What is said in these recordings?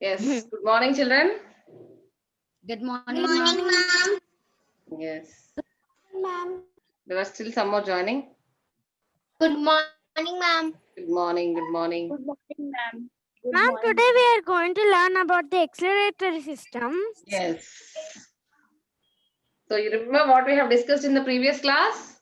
Yes. Good morning, children. Good morning, Good morning, ma'am. Yes. Ma'am. There are still some more joining. Good morning, ma'am. Good morning. Good morning. Good morning, ma'am. Ma'am, today we are going to learn about the accelerator system. Yes. So you remember what we have discussed in the previous class?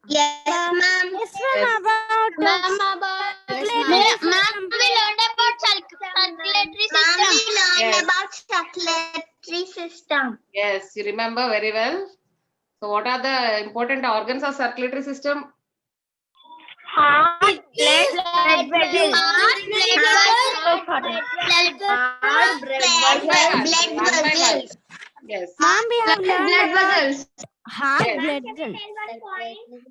Yes, ma'am. Yes, ma'am, Yes. about Ma'am, about circulatory ma'am, system. we learned about circulatory system. Ma'am, we learned Yes. about circulatory system. Yes, you remember very well. So what are the important organs of circulatory system? Heart, blood vessels. One by one. One by one. Yes. Ma'am, we have learned about vessels. heart, Yes. blood vessels.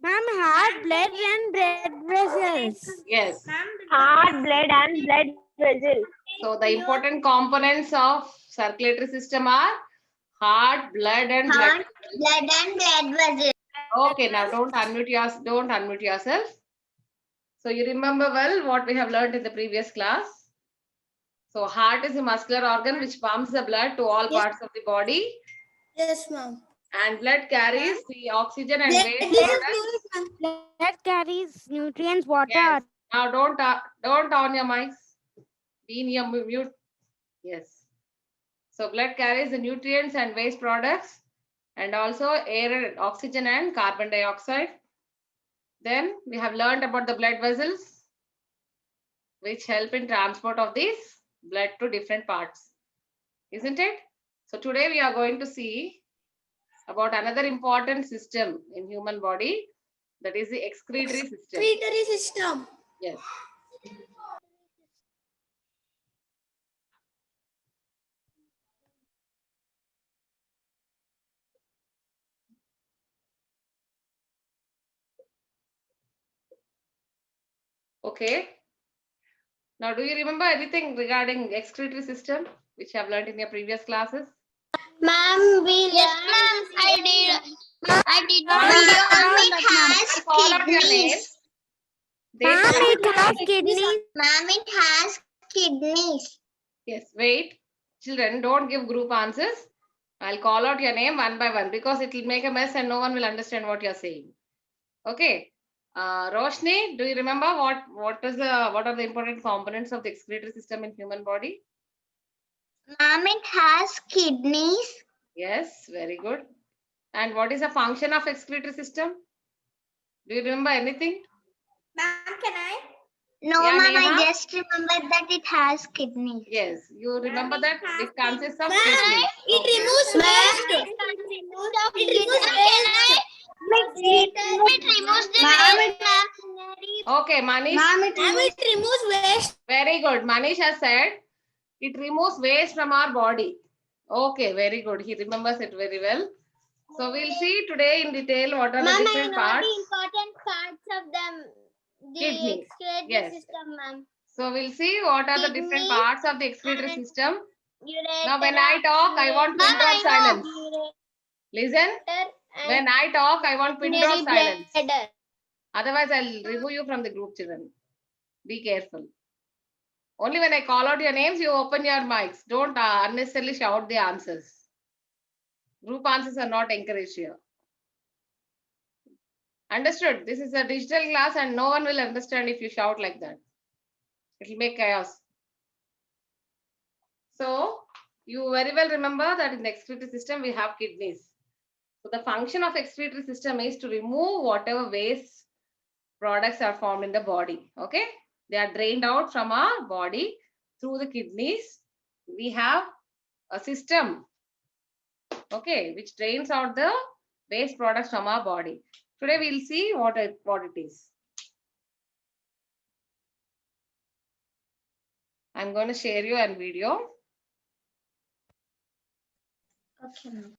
Ma'am, heart, blood and blood vessels. Yes. Heart, blood and blood vessels. So the important components of circulatory system are heart, blood, and blood. Heart, blood, and blood vessels. Okay, now don't unmute yourself. So you remember well what we have learned in the previous class. So heart is a muscular organ which pumps the blood to all parts of the body, Yes, ma'am. and blood carries the oxygen and waste products. Blood carries nutrients, water. Yes. Now don't on your mics. Be in your mute. Yes. So blood carries the nutrients and waste products, and also air and oxygen and carbon dioxide. Then we have learned about the blood vessels, which help in transport of this blood to different parts, isn't it? So today we are going to see about another important system in human body, that is the excretory system. Excretory system. Yes. Okay. Now, do you remember anything regarding excretory system which you have learned in your previous classes? Ma'am, we yes, ma'am. I did. I did not. Ma'am, it has Call out your kidneys. names. Ma'am, They it has kidneys. Ma'am, it has kidneys. Yes, wait. Children, don't give group answers. I'll call out your name one by one because it will make a mess and no one will understand what you're saying. Okay. Roshni, do you remember what are the important components of the excretory system in human body? Ma'am, it has kidneys. Yes, very good. And what is the function of excretory system? Do you remember anything? Ma'am, can I? No, Yeah, ma'am, Neha? I just remembered that it has kidneys. Yes, you remember that it consists of Ma'am, kidneys. it removes waste. It removes waste. It removes the waste, ma'am. Okay, Manish. Ma'am, it removes waste. Very good. Manish has said it removes waste from our body. Okay, very good. He remembers it very well. So we'll see today in detail what are the Ma'am, I different know parts. the important parts of the Kidney. excretory Yes. system, ma'am. So we'll see what are the different Kidney parts of the excretory and system. Now when I talk, I want pin drop silence. Listen. When I talk, I want pin drop silence. Otherwise, I'll remove you from the group, children. Be careful. Only when I call out your names, you open your mics. Don't unnecessarily shout the answers. Group answers are not encouraged here. Understood? This is a digital class and no one will understand if you shout like that. It will make chaos. So, you very well remember that in the excretory system, we have kidneys. So, the function of excretory system is to remove whatever waste products are formed in the body. Okay? They are drained out from our body through the kidneys. We have a system, okay, which drains out the waste products from our body. Today we'll see what it is. I'm going to share you a video. Okay, ma'am.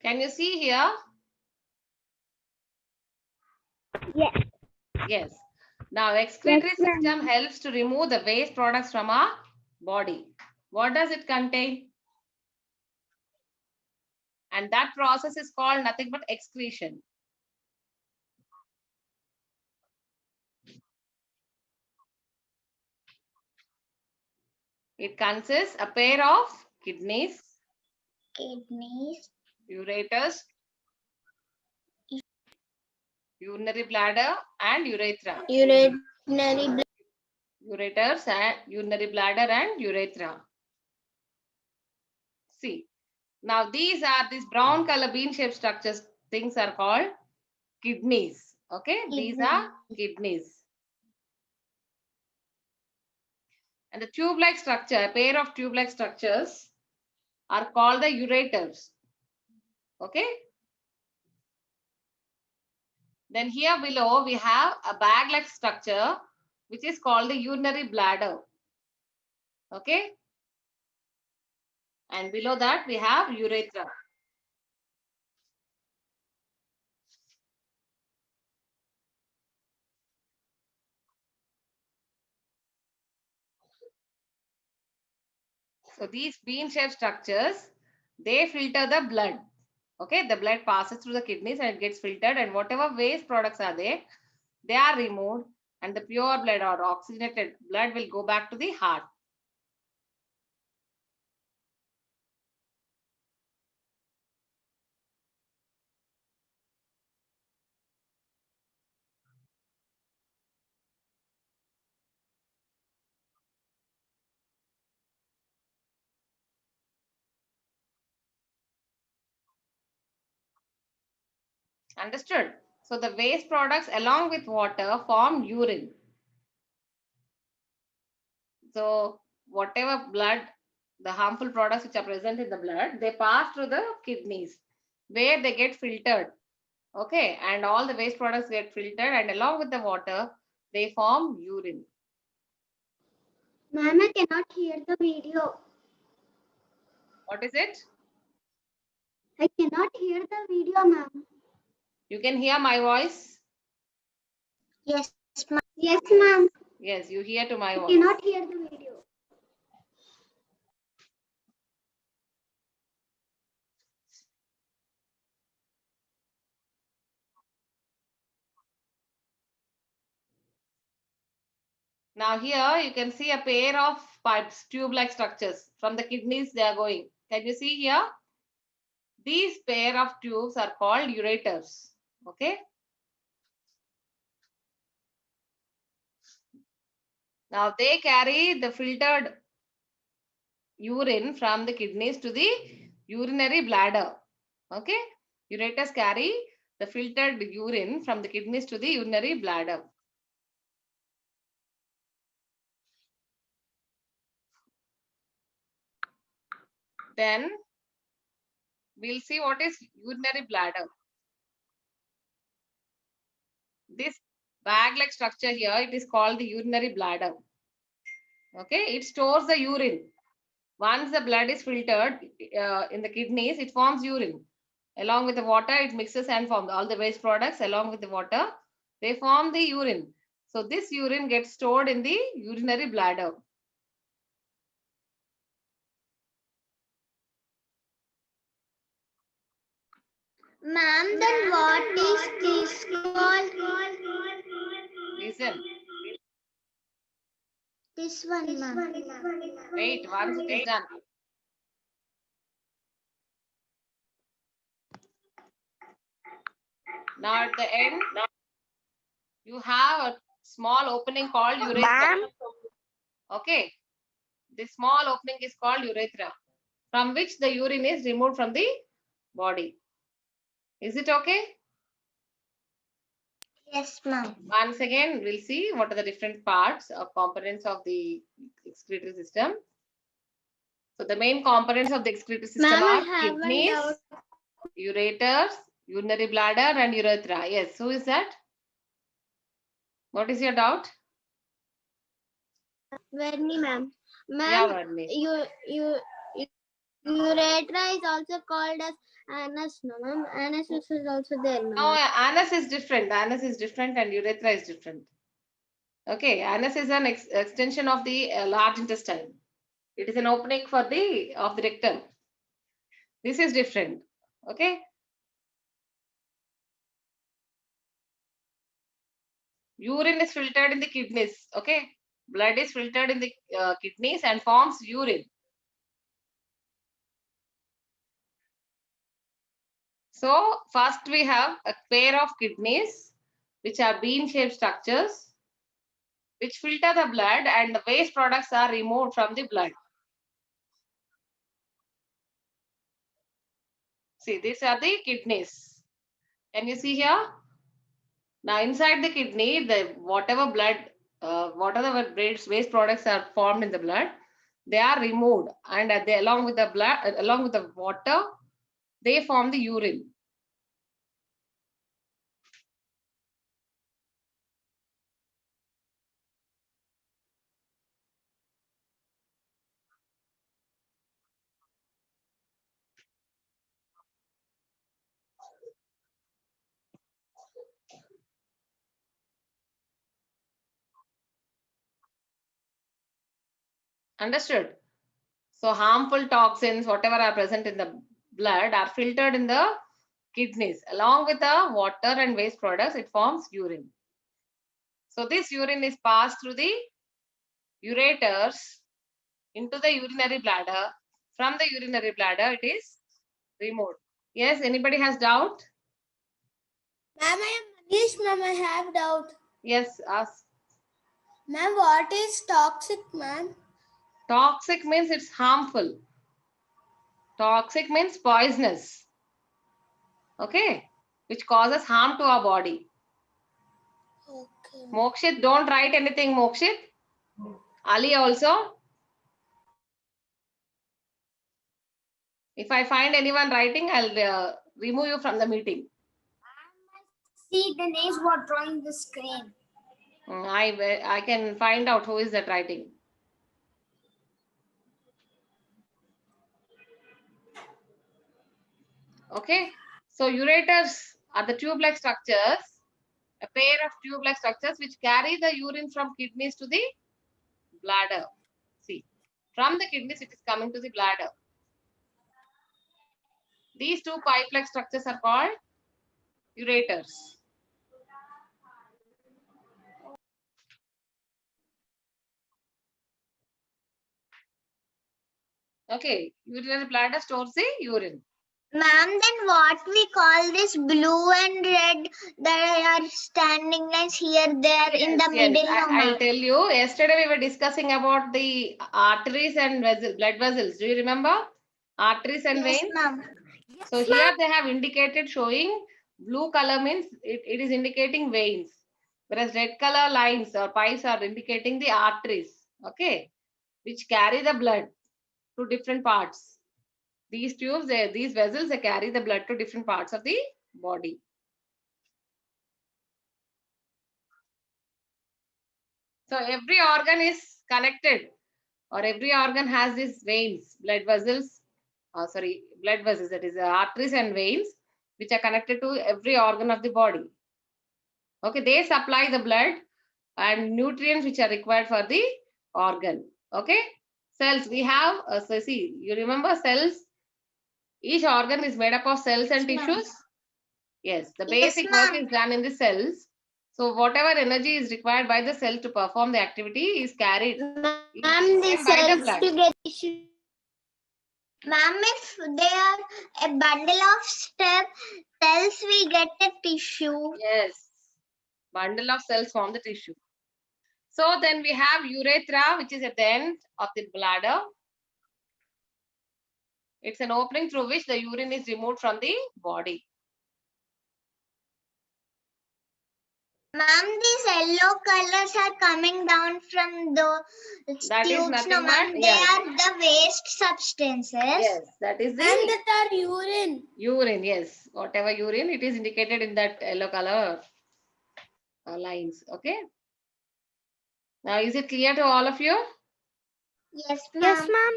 Can you see here? Yes. Yes. Now, excretory Yes, ma'am. system helps to remove the waste products from our body. What does it contain? And that process is called nothing but excretion. It consists a pair of kidneys, ureters, urinary bladder, and urethra. Ureters and urinary bladder and urethra. See, now these brown color bean shaped structures, things are called kidneys. Okay, these are kidneys. And the tube-like structure, a pair of tube-like structures are called the ureters. Okay. Then here below we have a bag-like structure which is called the urinary bladder. Okay. And below that we have urethra. So these bean-shaped structures, they filter the blood. Okay, the blood passes through the kidneys and it gets filtered, and whatever waste products are there, they are removed, and the pure blood or oxygenated blood will go back to the heart. Understood? So the waste products along with water form urine. So whatever blood, the harmful products which are present in the blood, they pass through the kidneys where they get filtered. Okay, and all the waste products get filtered, and along with the water, they form urine. Ma'am, I cannot hear the video. What is it? I cannot hear the video, ma'am. You can hear my voice? Yes, ma'am. Yes, ma'am. Yes, you hear to my I voice. cannot hear the video. Now here you can see a pair of pipes, tube-like structures. From the kidneys they are going. Can you see here? These pair of tubes are called ureters. Okay. Now they carry the filtered urine from the kidneys to the urinary bladder. Okay. Ureters carry the filtered urine from the kidneys to the urinary bladder. Then we'll see what is urinary bladder. This bag-like structure here, it is called the urinary bladder. Okay, it stores the urine. Once the blood is filtered in the kidneys, it forms urine. Along with the water, it mixes and forms all the waste products along with the water. They form the urine. So this urine gets stored in the urinary bladder. Ma'am, then what is this called? Listen, This one, ma'am. wait, once it is done. Now at the end, you have a small opening called urethra. Ma'am. Okay, this small opening is called urethra, from which the urine is removed from the body. Is it okay? Yes, ma'am. Once again, we'll see what are the different parts or components of the excretory system. So the main components of the excretory system Ma'am, I are have one kidneys, doubt. ureters, urinary bladder, and urethra. Yes, who is that? What is your doubt? Verni, ma'am. Yeah, Ma'am, Varni. urethra is also called as anus, no, ma'am. Anus is also there, no. No, anus is different. Anus is different and urethra is different. Okay, anus is an extension of the large intestine. It is an opening for the rectum. This is different. Okay. Urine is filtered in the kidneys. Okay. Blood is filtered in the kidneys and forms urine. So first we have a pair of kidneys which are bean-shaped structures which filter the blood, and the waste products are removed from the blood. See, these are the kidneys. Can you see here? Now inside the kidney, the whatever waste products are formed in the blood, they are removed, and they along with the blood, along with the water, they form the urine. Understood? So harmful toxins, whatever are present in the blood, are filtered in the kidneys. Along with the water and waste products, it forms urine. So this urine is passed through the ureters into the urinary bladder. From the urinary bladder, it is removed. Yes, anybody has doubt? Ma'am, yes, ma'am, I have doubt. Yes, ask. Ma'am, what is toxic, ma'am? Toxic means it's harmful. Toxic means poisonous. Okay, which causes harm to our body. Okay. Mokshit, don't write anything, Mokshit. Ali also. If I find anyone writing, I'll remove you from the meeting. See, the names were drawing the screen. I can find out who is that writing. Okay, so ureters are the tube-like structures, a pair of tube-like structures which carry the urine from kidneys to the bladder. See, from the kidneys it is coming to the bladder. These two pipe-like structures are called ureters. Okay, urinary bladder stores the urine. Ma'am, then what we call this blue and red that are standing lines here, there in the middle? I'll tell you. Yesterday we were discussing about the arteries and blood vessels. Do you remember? Arteries and Yes, veins. ma'am. So here they have indicated showing blue color means it is indicating veins, whereas red color lines or pipes are indicating the arteries. Okay, which carry the blood to different parts. These tubes, these vessels, they carry the blood to different parts of the body. So every organ is connected, or every organ has these veins, blood vessels, blood vessels, that is arteries and veins, which are connected to every organ of the body. Okay, they supply the blood and nutrients which are required for the organ. Okay, cells, we have, so see, you remember cells? Each organ is made up of cells and Yes, tissues. Yes, the Yes, basic work ma'am. is done in the cells. So whatever energy is required by the cell to perform the activity is carried Ma'am, in the by the cells blood. to get tissue. Ma'am, if they are a bundle of cells, we get a tissue. Yes, bundle of cells form the tissue. So then we have urethra, which is at the end of the bladder. It's an opening through which the urine is removed from the body. Ma'am, these yellow colors are coming down from the That is tubes. nothing No, but, ma'am, they yes. are the waste substances. Yes, that is the And that are urine. urine. Yes, whatever urine, it is indicated in that yellow color lines. Okay. Now, is it clear to all of you? Yes, ma'am. Yes, ma'am.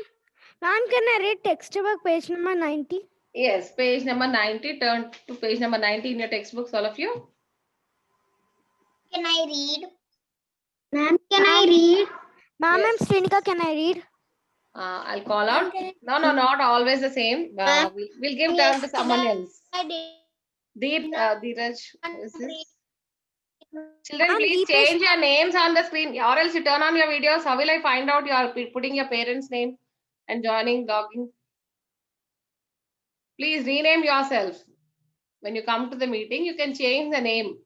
Ma'am, can I read textbook page number 90? Yes, page number 90. Turn to page number 90 in your textbooks, all of you. Can I read? Ma'am, can I read? Ma'am, Yes. I'm Srinika. Can I read? I'll call out. No, not always the same. We'll give turn to someone else. Dheeraj, who is this? Children, Ma'am, please Deepesh. change your names on the screen, or else you turn on your videos. How will I find out you are putting your parents' name and joining, logging? Please rename yourself. When you come to the meeting, you can change the name.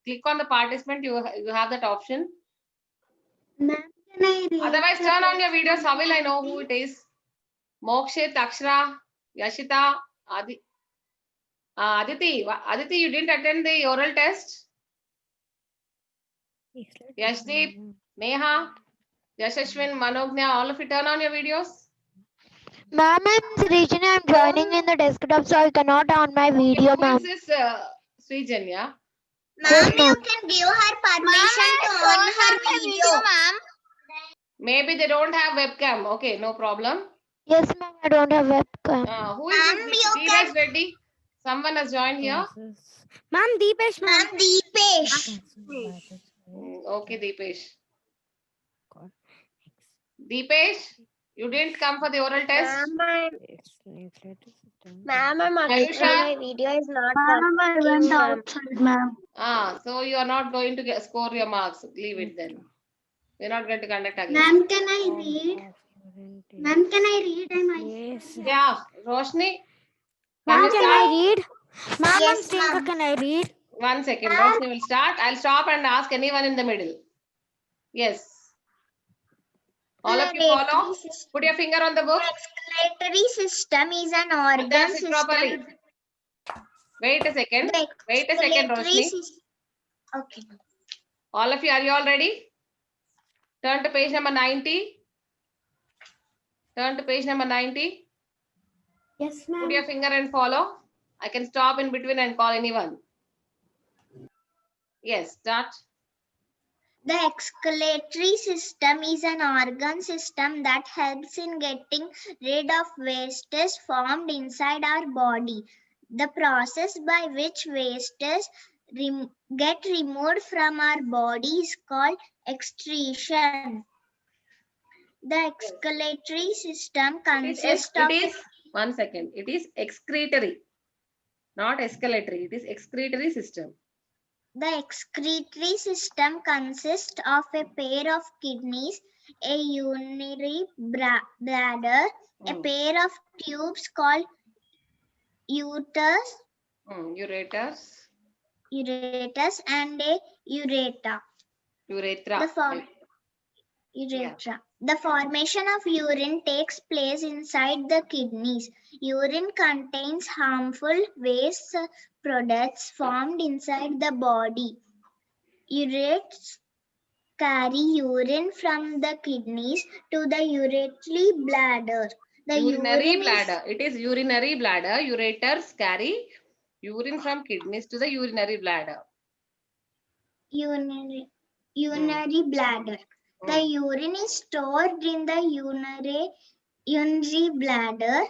Click on the participant, you have that option. Ma'am, can I read? Otherwise, turn on your videos. How will I know who it is? Mokshit, Akshara, Yashita, Aditi. Aditi, you didn't attend the oral test? Yashdeep, Neha, Yashashwin, Manognya, all of you turn on your videos. Ma'am, I'm Srijana. I'm joining in the desktop, so I cannot on my video, Who ma'am. is this Srijanya? Ma'am, Okay. you can give her permission to on her video, ma'am. Maybe they don't have webcam. Okay, no problem. Yes, ma'am. I don't have webcam. Who is Ma'am, this? you Dheeraj Reddy? Someone has joined here. Ma'am, Deepesh, ma'am. Ma'am, Deepesh. Okay, Deepesh. Deepesh, you didn't come for the oral test? Ma'am, I'm Ayusha? my video is not working, ma'am. So you are not going to score your marks. Leave it then. We're not going to conduct again. Ma'am, can I read? Ma'am, can I read? Yes. Yeah, Roshni. Ma'am, you can start? I read? Ma'am, I'm Yes, Srinika. ma'am. Can I read? 1 second. Roshni will start. I'll stop and ask anyone in the middle. Yes. All of you follow. Put your finger on the book. The excretory system is an organ That's it system. properly. Wait a second. The Wait a second, excretory Roshni. system. Okay. All of you, are you all ready? Turn to page number 90. Turn to page number 90. Yes, Put your finger and follow. I can stop in between and call anyone. Yes, start. The excretory system is an organ system that helps in getting rid of wastes formed inside our body. The process by which wastes get removed from our body is called excretion. The excretory system consists of It is 1 second. It is excretory, not escalatory. It is excretory system. The excretory system consists of a pair of kidneys, a urinary bladder, a pair of tubes called ureters, Ureters. and a urethra. Urethra. Urethra. The formation of urine takes place inside the kidneys. Urine contains harmful waste products formed inside the body. Uretes carry urine from the kidneys to the urinary bladder. The Urinary urine bladder. It is urinary bladder. Ureters carry urine from kidneys to the urinary bladder. urinary bladder. The urine is stored in the urinary bladder.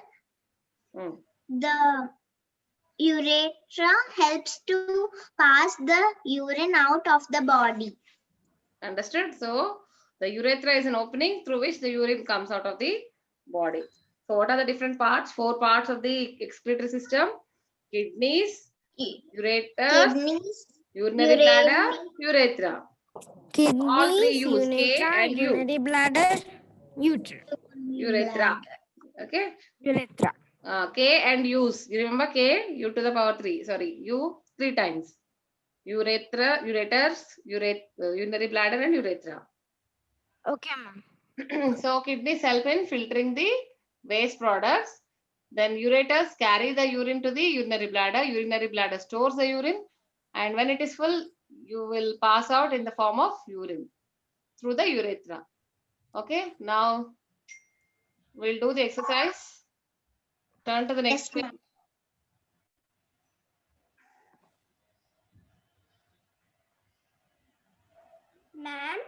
The urethra helps to pass the urine out of the body. Understood? So the urethra is an opening through which the urine comes out of the body. So what are the different parts? 4 parts of the excretory system: kidneys, ureters, urinary bladder, urethra. All 3 Kidneys, use K urethra, and U. urinary bladder, Urethra. Okay. urethra. K and U's. You remember K? U to the power 3. Sorry, U 3 times. Urethra, ureters, urinary bladder and urethra. Okay, ma'am. So kidneys help in filtering the waste products. Then ureters carry the urine to the urinary bladder. Urinary bladder stores the urine. And when it is full, you will pass out in the form of urine through the urethra. Okay, now we'll do the exercise. Turn to the next page. Ma'am,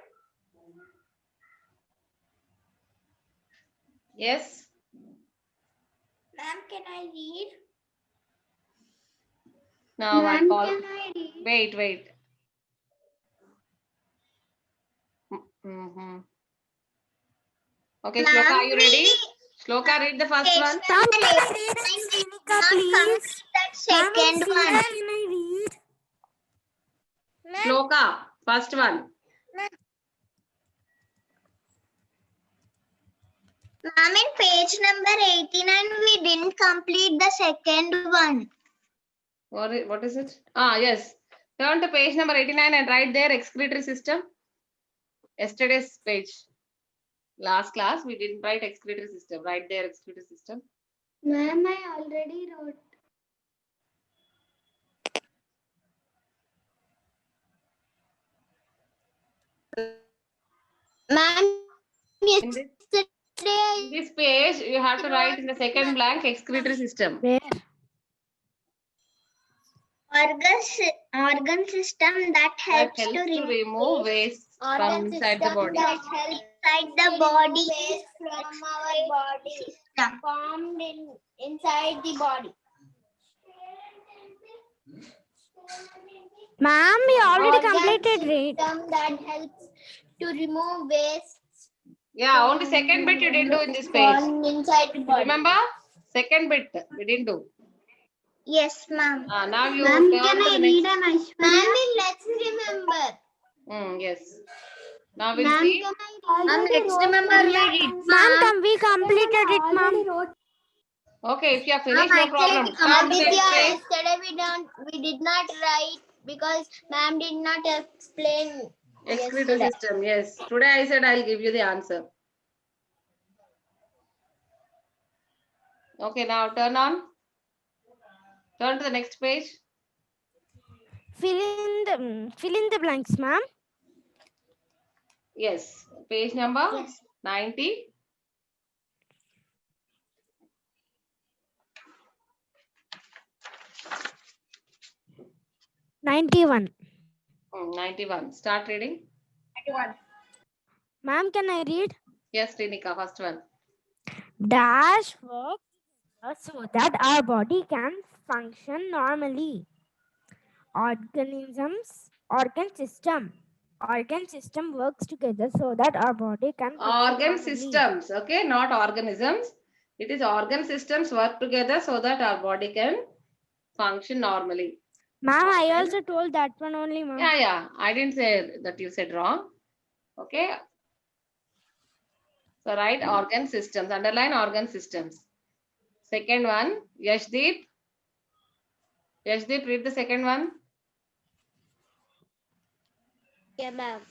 Yes. ma'am, can I read? Now I'll call. Can I read? Wait. Mhm. Okay, Shloka, are you ready? Shloka, read the first one. That second one. Shloka, first one. Ma'am, in page number 89, we didn't complete the second one. What is it? Ah, yes. Turn to page number 89 and write there excretory system. Yesterday's page. Last class, we didn't write excretory system. Write there excretory system. Ma'am, I already wrote. Ma'am, In this page, you have to write in the second blank excretory system. Where? Organ system that That helps helps to to remove waste from inside the body. that helps inside the body from our body system. formed inside the body. Ma'am, we already Organ completed it. system that helps to remove waste Yeah, only second bit you didn't do in this page. from inside the body. Remember? Second bit we didn't do. Yes, ma'am. Now you Ma'am, turn can to I the read next. an Aishwarya? Ma'am, let's remember. Yes. Now we'll Ma'am, see. can I Ma'am, let's remember read it. Ma'am, we completed it, ma'am. Okay, if you have finished, no Ma'am, problem. actually, Turn to the Aditya, next page. yesterday we did not write because ma'am did not explain. Excretory yesterday. system. Yes. Today I said I'll give you the answer. Okay, now turn on. Turn to the next page. Fill in the blanks, ma'am. Yes. Page number Yes. 90. 91. 91. Start reading. Ma'am, can I read? Yes, Rinika, first one. Dash works so that our body can function normally. Organ system works together so that our body can function Organ normally. systems, okay, not organisms. It is organ systems work together so that our body can function normally. Ma'am, I Okay. also told that one only, ma'am. Yeah. I didn't say that you said wrong. Okay. So write organ systems, underline organ systems. Second one, Yashdeep. Yashdeep, read the second one. Okay, ma'am.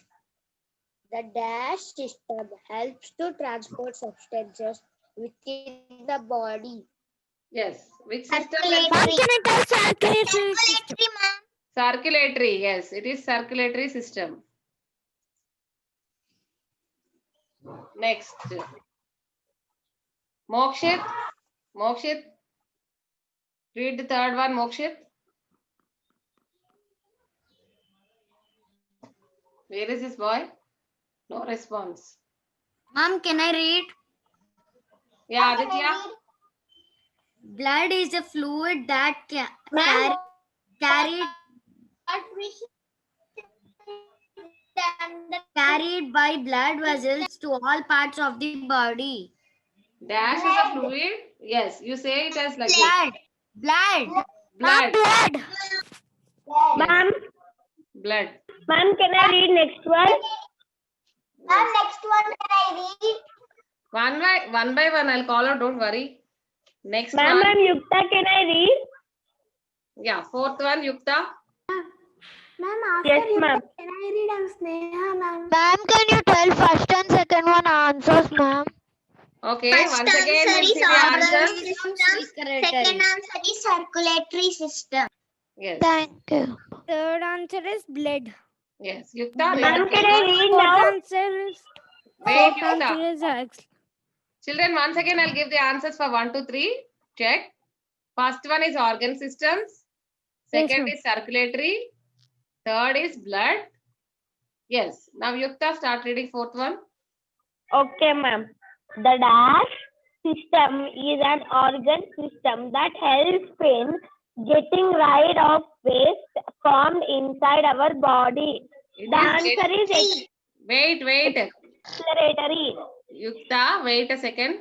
The dash system helps to transport substances within the body. Yes. Which system? Circulatory. Ma'am, can I tell circulatory system? Circulatory, ma'am. Circulatory. Yes, it is circulatory system. Next. Mokshit. Mokshit. Read the third one, Mokshit. Where is this boy? No response. Ma'am, can I read? Yeah, Aditya. Blood is a fluid that Ma'am, carried by blood vessels to all parts of the body. Dash is a fluid. Yes, you say it as like this. Blood. Blood. Blood. Ma'am. Blood. Ma'am, can I read next one? Ma'am, next one can I read? One by one, I'll call out. Don't worry. Next Ma'am, one. Yukta, can I read? Yeah, fourth one, Yukta. Yes, ma'am. can I read Sneha, ma'am? Ma'am, can you tell first and second one answers, ma'am? Okay, First once again, answer we'll is see the organ answers. system. Second answer is circulatory system. Yes. Thank you. Third answer is blood. Yes. Yukta, read Ma'am, the can third I one. read Fourth now? answer is Wait, fourth answer Yukta. is Children, once again, I'll give the answers for 1, 2, 3. Check. First one is organ systems. Second ma'am. is circulatory. Third is blood. Yes. Now, Yukta, start reading fourth one. Okay, ma'am. The dash system is an organ system that helps in getting rid of waste formed inside our body. It The is answer is Wait. Excretory. Yukta, wait a second.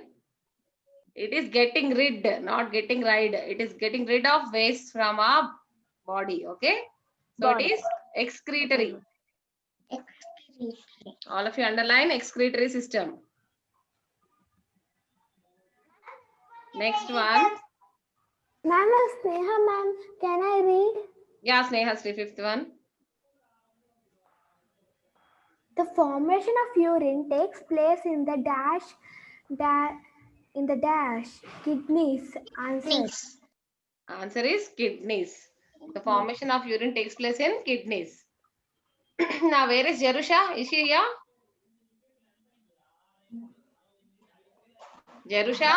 It is getting rid, not getting rid. It is getting rid of waste from our body. Okay. So Body. it is excretory. All of you underline excretory system. Next one. Ma'am, Sneha, ma'am, can I read? Yeah, Sneha, Sri, fifth one. The formation of urine takes place in the kidneys. Answer. Kidneys. Answer is kidneys. The formation of urine takes place in kidneys. Now, where is Jerusha? Is she here? Jerusha?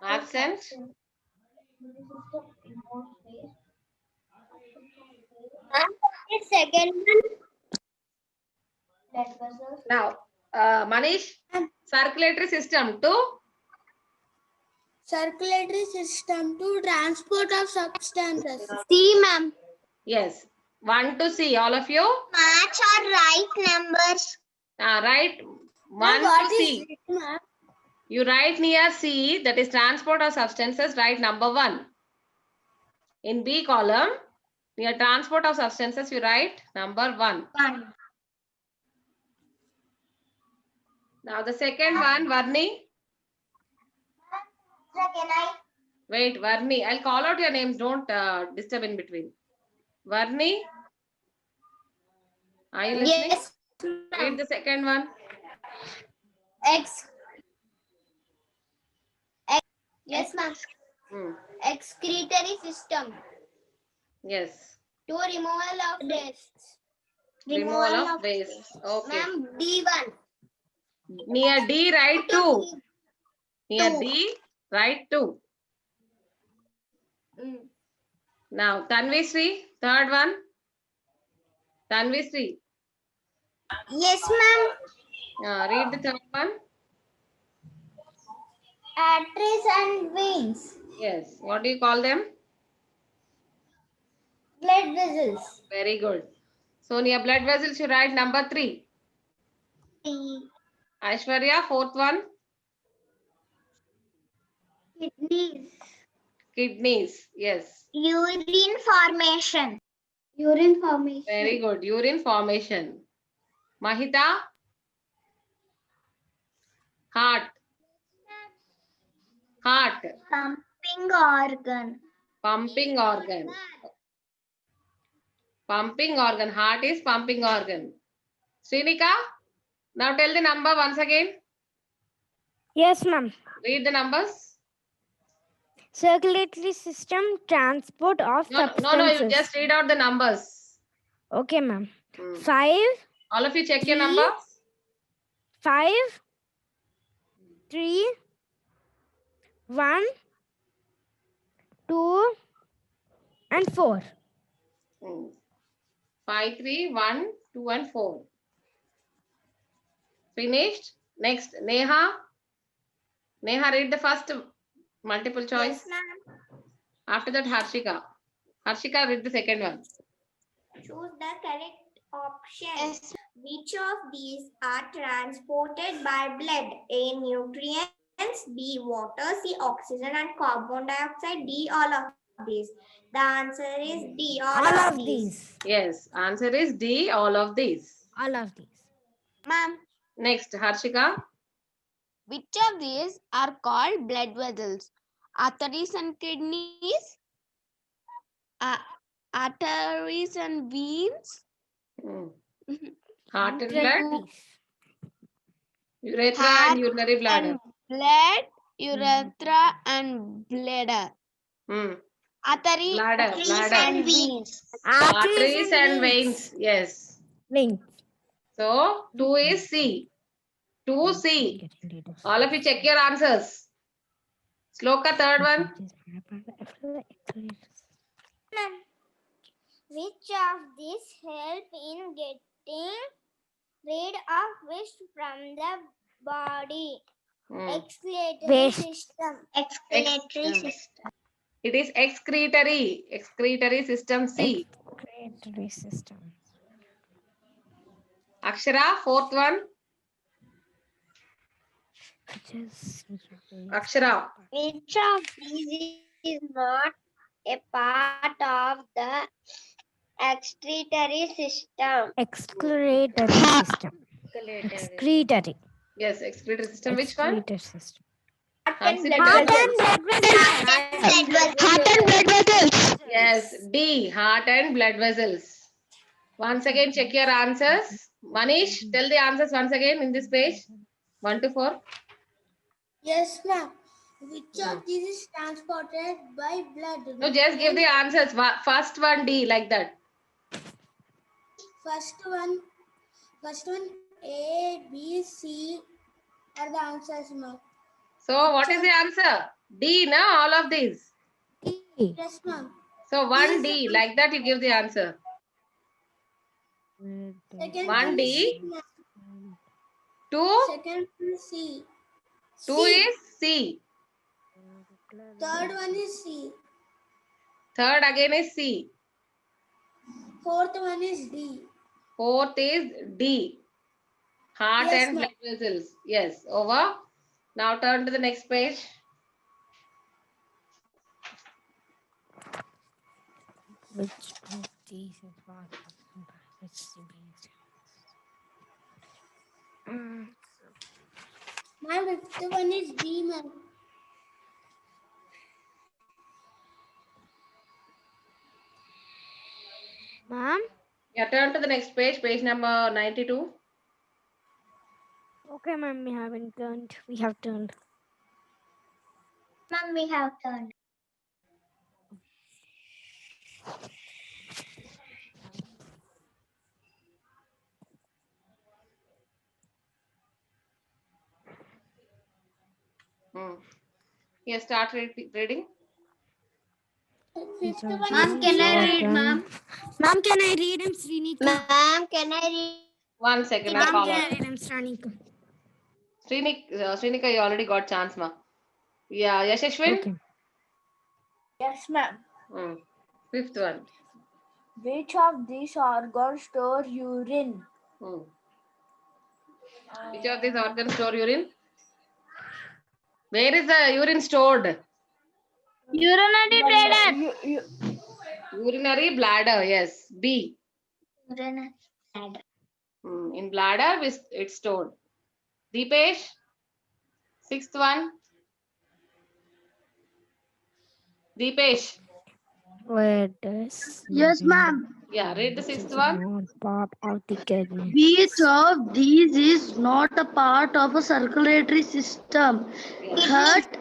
Absent. The second one. Now, Manish, circulatory system to Circulatory system to transport of substances. C, ma'am. yes. 1 to C, all of you. Match or right numbers. Write 1 to C. You write near C, that is transport of substances, write number 1. In B column, near transport of substances, you write number 1. 1. Now the second one, Varni. Wait, Varni. I'll call out your names. Don't disturb in between. Varni. Are you listening? Yes. Read the second one. Yes, ma'am. Hmm. Excretory system Yes. to removal of waste. Removal of waste. Okay. Ma'am, D1. Near D, write 2. Near Two. D, write 2. Now, Tanvisri, third one. Tanvisri, Yes, ma'am. read the third one. Arteries and veins. Yes. What do you call them? Blood vessels. Very good. So, near blood vessels, you write number 3. Aishwarya, fourth one. Kidneys. Kidneys. Yes. Urine formation. Urine formation. Very good. Urine formation. Mahita? Heart. Heart. Pumping organ. Pumping organ. Pumping organ. Heart is pumping organ. Srinika? Now tell the number once again. Yes, ma'am. Read the numbers. Circulatory system, transport of substances. No, you just read out the numbers. Okay, ma'am. Hmm. 5, All of you check your 3, numbers. 5, 3, 1, 2, and 4. 5, 3, 1, 2, and 4. Finished. Next, Neha. Neha, read the first multiple choice. Yes, ma'am. After that, Harshika. Harshika, read the second one. Choose the correct option. Which of these are transported by blood? A, nutrients, B, water, C, oxygen and carbon dioxide, D, all of these. The answer is D, all of these. Yes, answer is D, all of these. All of these. Ma'am. Next, Harshika. Which of these are called blood vessels? Arteries and kidneys? Arteries and veins? Heart and blood. Urethra Heart and urinary bladder. And blood, urethra and bladder. Artery, Bladder. and veins. Arteries and veins. Yes. Veins. So, 2 is C. 2C. All of you check your answers. Sloka, third one. Which of these help in getting rid of waste from the body? Excretory Waste. system. Excretory system. It is excretory. Excretory system C. Excretory system. Akshara, fourth one. Akshara. Which of these is not a part of the excretory system? Excretory system. Excretory. Yes, excretory system. Which one? Excretory system. Hansini, Heart tell. and blood vessels. Heart and blood vessels. Yes, D, heart and blood vessels. Once again, check your answers. Manish, tell the answers once again in this page. 1 to 4. Yes, ma'am. Which of these is transported by blood? No, just give the answers. First one, D, like that. First one, A, B, C are the answers, ma'am. So, what is the answer? D, na, all of these. Yes, ma'am. So, 1D, like that you give the answer. Second 1D. C, ma'am. 2, Second one is C. 2 C. is C. Third one is C. Third again is C. Fourth one is D. Fourth is D. Heart Yes, and ma'am. blood vessels. Yes, over. Now turn to the next page. Which of these is part of My fifth one is D, ma'am. Ma'am? Yeah, turn to the next page, page number 92. Okay, ma'am, we haven't turned. We have turned. Ma'am, we have turned. Yes, start reading. Fifth one Ma'am, is can I D. read, ma'am? Ma'am, can I read him, Srinika? Ma'am, can I read? 1 second, I'll Ma'am, call can I out. read him, Srinika? Srinika, you already got chance, ma. Yeah, Yashashwin. Okay. Yes, ma'am. Fifth one. Which of these organs store urine? Which of these organs store urine? Where is the urine stored? Urinary bladder. Urinary bladder, yes. B. Urinary bladder. In bladder, it's stored. Deepesh. Sixth one. Deepesh. Where does? Yes, ma'am. Yeah, read the sixth one. Not part of the kidney. Which of these is not a part of a circulatory system? Heart,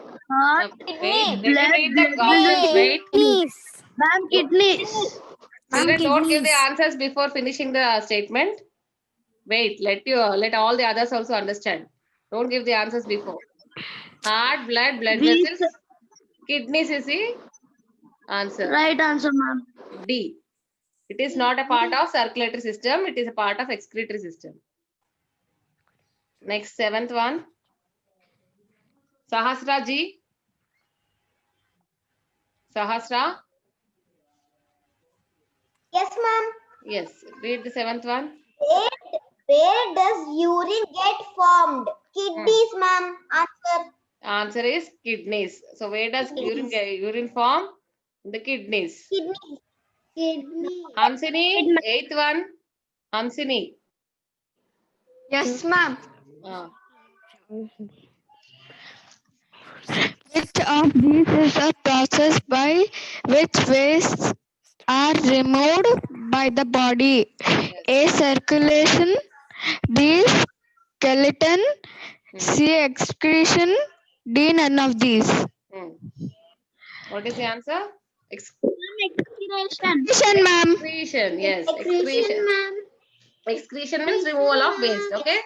Wait, let me blood, read the blood options. vessels. Wait. Kidneys. Ma'am, kidneys. Children, don't give the kidneys. answers before finishing the statement. Wait, let all the others also understand. Don't give the answers before. Heart, blood Which- vessels, kidneys is the answer. Right answer, ma'am. D. It is not a part of circulatory system. It is a part of excretory system. Next, seventh one. Sahasra ji. Sahasra. Yes, ma'am. Yes. Read the seventh one. Where does urine get formed? Kidneys, ma'am. Answer. Answer is kidneys. So where does urine form? In the kidneys. Kidneys. Kidney. Hansini, eighth one. Hansini. Yes, ma'am. Which of these is a process by which wastes are removed by the body? A. Circulation. B. Skeleton. C. Excretion. D. None of these. What is the answer? Excretion, ma'am. Excretion. Yes, Excretion, excretion. ma'am. Excretion means removal of waste. Okay.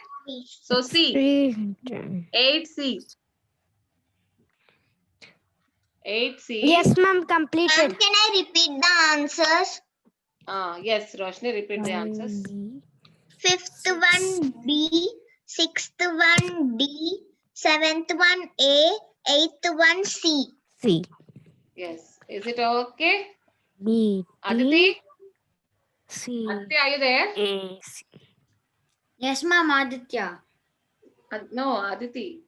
So C. 8C. 8C. Yes, ma'am, Ma'am, completed. can I repeat the answers? Yes, Roshni, repeat the answers. Fifth one B, sixth one D, seventh one A, eighth one C. C. Yes. Is it okay? B. Aditi? D. C. Aditi, are you there? A. C. Yes, ma'am, Aditya. No, Aditi.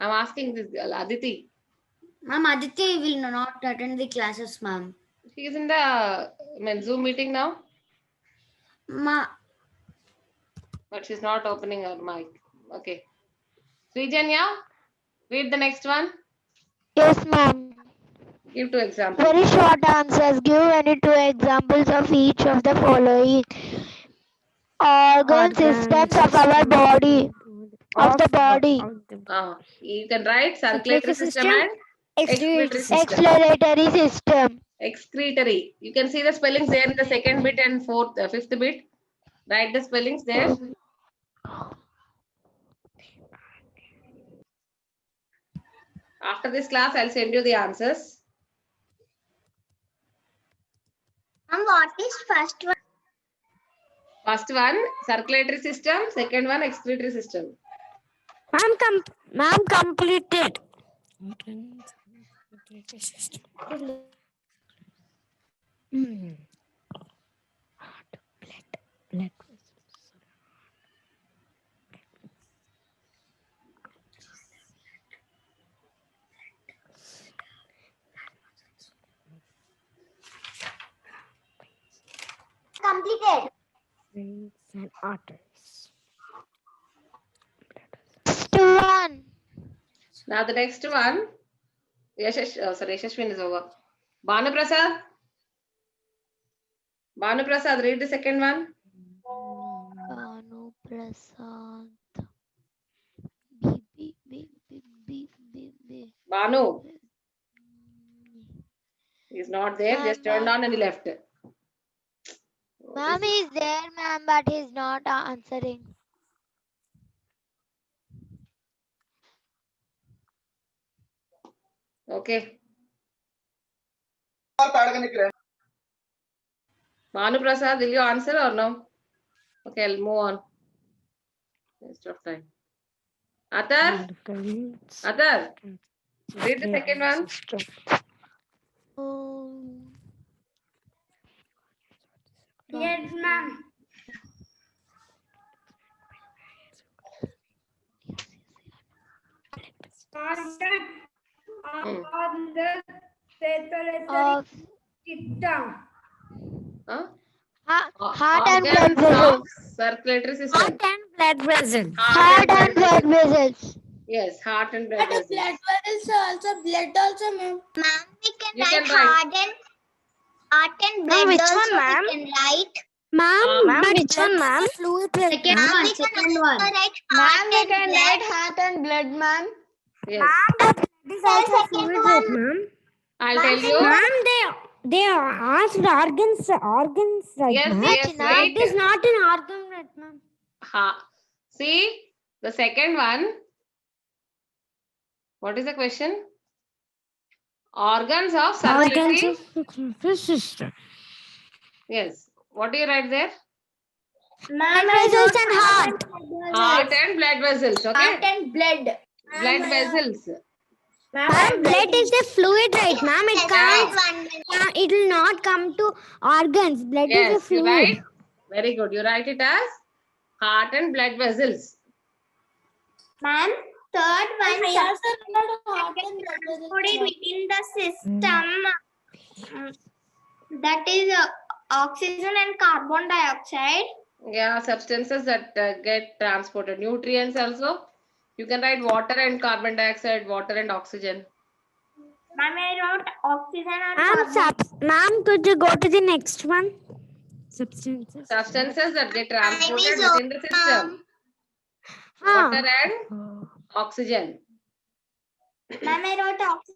I'm asking this girl, Aditi. Ma'am, Aditya will not attend the classes, ma'am. She is in the Zoom meeting now, but she's not opening her mic. Okay. Srijanya, read the next one. Yes, ma'am. Give 2 examples. Very short answers. Give any 2 examples of each of the following. Organ systems of our body. Of the body. You can write circulatory system and excretory system. Excretory system. Excretory. You can see the spellings there in the second bit and fifth bit. Write the spellings there. After this class, I'll send you the answers. And what is first one? First one, circulatory system. Second one, excretory system. Ma'am completed. Blood. Completed. Veins and arteries. Next one. Now the next one, Yashashwin is over. Bhanu Prasad. Bhanu Prasad, read the second one. Bhanu Prasad. Bhanu. He's not there, just turned on and he left. Ma'am is there, ma'am, but he's not answering. Okay. Bhanu Prasad, will you answer or no? Okay, I'll move on. Waste of time. Atar, Atar, read the second one. Yes, ma'am. On the circulatory system. Huh? Heart and blood Organs of vessels. circulatory system. Heart and blood vessels. Heart and blood vessels. Yes, heart and blood vessels. Blood also, ma'am. Ma'am, we can You write can write. heart and blood which also one, ma'am? we can write. Ma'am, which one, ma'am? Second Ma'am, one, we can second also one. write heart and blood. heart and blood, ma'am. Yes, This Sir, also second fluid, one. ma'am. I'll tell you. Ma'am, they asked organs, right, Yes, ma'am? yes, right. It is not an organ, right, ma'am? See, the second one. What is the question? Organs of circulatory. System. Yes. What do you write there? Ma'am, Vessels and heart. Heart and blood vessels. Okay. Heart and blood. Blood vessels. Ma'am, blood is a fluid, right, ma'am? It can't. It will not come to organs. Blood is a Yes, you fluid. write. Very good. You write it as heart and blood vessels. Ma'am, third one, Heart and transported within the system. That is oxygen and carbon dioxide. Yeah, substances that get transported. Nutrients also. You can write water and carbon dioxide, water and oxygen. Ma'am, I wrote oxygen and carbon. Ma'am, could you go to the next one? Substances. Substances that get Time transported is within the system. Huh. Water and oxygen. Ma'am, I wrote oxygen